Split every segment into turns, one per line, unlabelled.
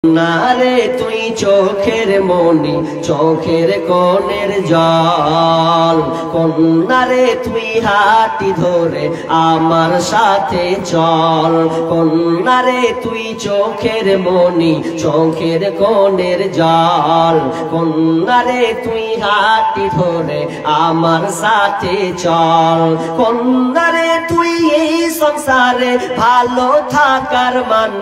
নারে তুই চোখের মনি চোখের কোণের জল, কন্যারে তুই হাতি ধরে আমার সাথে চল। কন্যারে তুই চোখের মনি চোখের কোণের জল, কন্যারে তুই হাতি ধরে আমার সাথে চল। কন্যারে তুই এই সংসারে ভালো থাকার মান,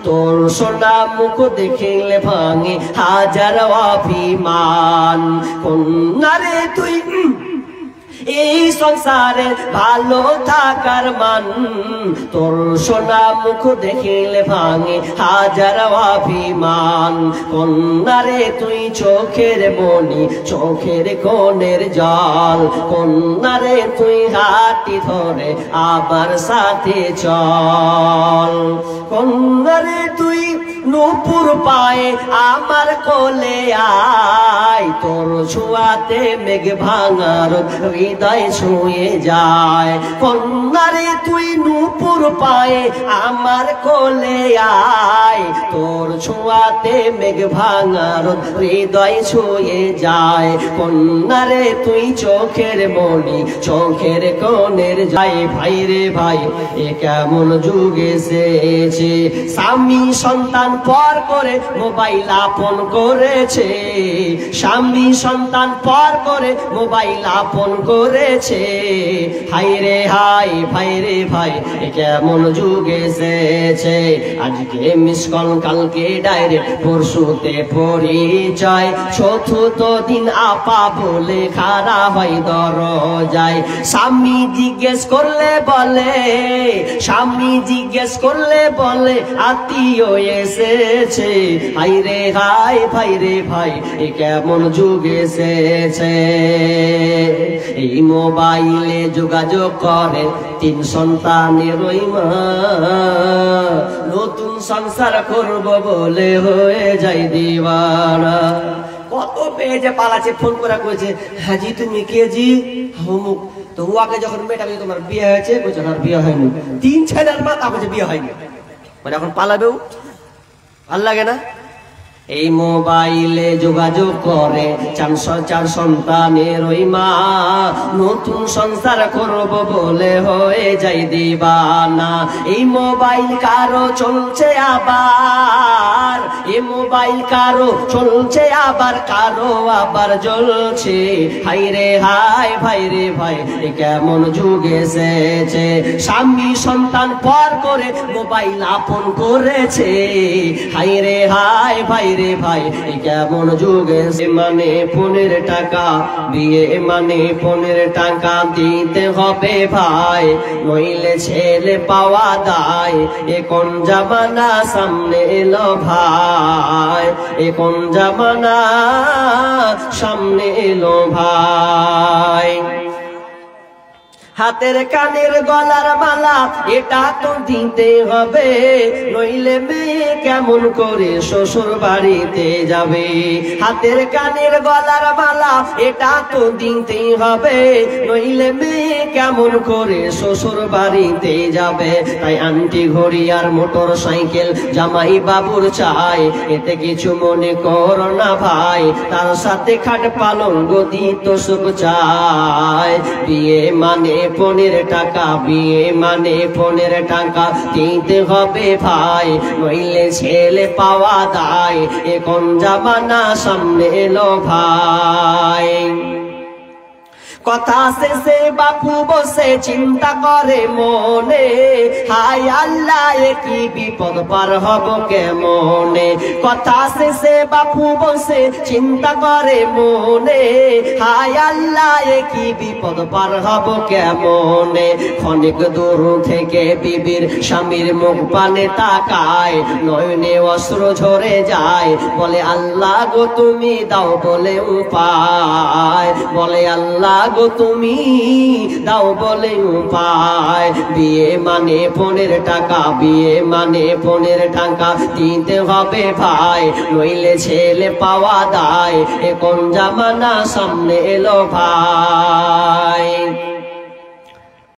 তোর সোনা মুখ দেখিলে ভাঙে হাজার অভিমান। কন্যারে তুই এই সংসারে ভালো থাকার মান, তোর সোনা মুখ দেখিলে ভাঙে হাজার অভিমান। কন্যারে তুই চোখের মনি চোখের কোণের জল, কন্যারে তুই হাতি ধরে আবার সাথে চল। কন্যারে তুই নূপুর পায়ে আমার কোলে আয়, তোর ছোঁয়াতে মেঘ ভাঙার হৃদয় ছুঁয়ে যায়। কন্যারে তুই নূপুর পায়ে আমার কোলে আয়, তোর ছোঁয়াতে মেঘ ভাঙার হৃদয় ছুঁয়ে যায়। কন্যারে তুই চোখের মনি চোখের কোণের যায়। ভাই রে ভাই এ কেমন যুগ এসেছে, স্বামী সন্তান পর করে মোবাইল আপন করেছে। স্বামী সন্তান পর করে মোবাইল আপন করেছে। হাই রে হাই ভাই রে ভাই এ কেমন যুগ এসেছে, আজকে মিস কল কালকে ডাইরেক্ট পরশুতে পরিচয়। চতুর্থ দিন আপা বলে খাড়া হয় দরজায়। স্বামী জিজ্ঞেস করলে বলে, স্বামী জিজ্ঞেস করলে বলে আত্মীয় এসেছে। হাই রে হাই ভাই রে ভাই এ কেমন যুগ এসেছে। এই মোবাইলে যোগাযোগ করে তিন সন্তানের ওই মা, নতুন সংসার করব বলে হয়ে যায় দিওয়ানা। কত মেয়ে যে পালাচ্ছে, ফোন করে কইছে হ্যাঁ জি তুমি কে জি অমুক। তো ওয়াকে যখন মেয়েটা বলছে তোমার বিয়ে হয়েছে, বলছে আর বিয়ে হয়নি। 3 ছেলের মা তা বলছে বিয়ে হয়নি, মানে এখন পালাবেও ভাল লাগে না। এই মোবাইলে যোগাযোগ করে 4 সন্তানের ওই মা, নতুন সংসার করব বলে হয়ে যাই দিবানা। এই মোবাইল কারো চলছে আবার, এই মোবাইল কারো চলছে আবার, কারো আবার জ্বলছে। হাই রে হাই ভাই রে ভাই এ কেমন যুগ এসেছে, স্বামী সন্তান পর করে মোবাইল আপন করেছে। হাই রে হাই ভাই রে ভাই এ কেমন যুগ এসে। মানে 15 টাকা বিয়ে, মানে 15 টাকা দিতে হবে ভাই, নইলে ছেলে পাওয়া দায়। এ কোন জামানা সামনে এলো ভাই, এ কোন জামানা সামনে এলো ভাই। হাতের কানের গলার মালা এটা তো দিতে হবে, নইলে মেয়ে কেমন করে শ্বশুর বাড়িতে যাবে। হাতের কানের গলার মালা এটা তো দিতে হবে, নইলে মেয়ে কেমন করে শ্বশুর বাড়িতে যাবে। তাই আন্টি ঘড়ি আর মোটর সাইকেল জামাই বাবুর চাই, এতে কিছু মনে করো না ভাই। তার সাথে খাট পালঙ্ক দিত সুখ চাই। বিয়ে মানে 15 টাকা, বিয়ে মানে 15 টাকা দিতে হবে ভাই, নইলে ছেলে পাওয়া দায়। এ কোন জামানা সামনে এলো ভাই। কথা শেষে বাপু বসে চিন্তা করে মনে, হাই আল্লাহ এ কি বিপদ পার হব কেমনে। কথা শেষে বাপু বসে চিন্তা করে মনে, হাই আল্লাহ এ কি বিপদ পার হব কেমনে। ক্ষণিক দূর থেকে বিবির স্বামীর মুখ পানে তাকায়, নয়নে অশ্র ঝরে যায়। বলে আল্লাহ গো তুমি দাও বলে উপায়, বলে আল্লাহ গো তুমি দাও বলে উপায়। বিয়ে মানে 15 টাকা, বিয়ে মানে 15 টাকা দিতে হবে ভাই, নইলে ছেলে পাওয়া দায়। এ কোন জামানা সামনে এলো ভাই।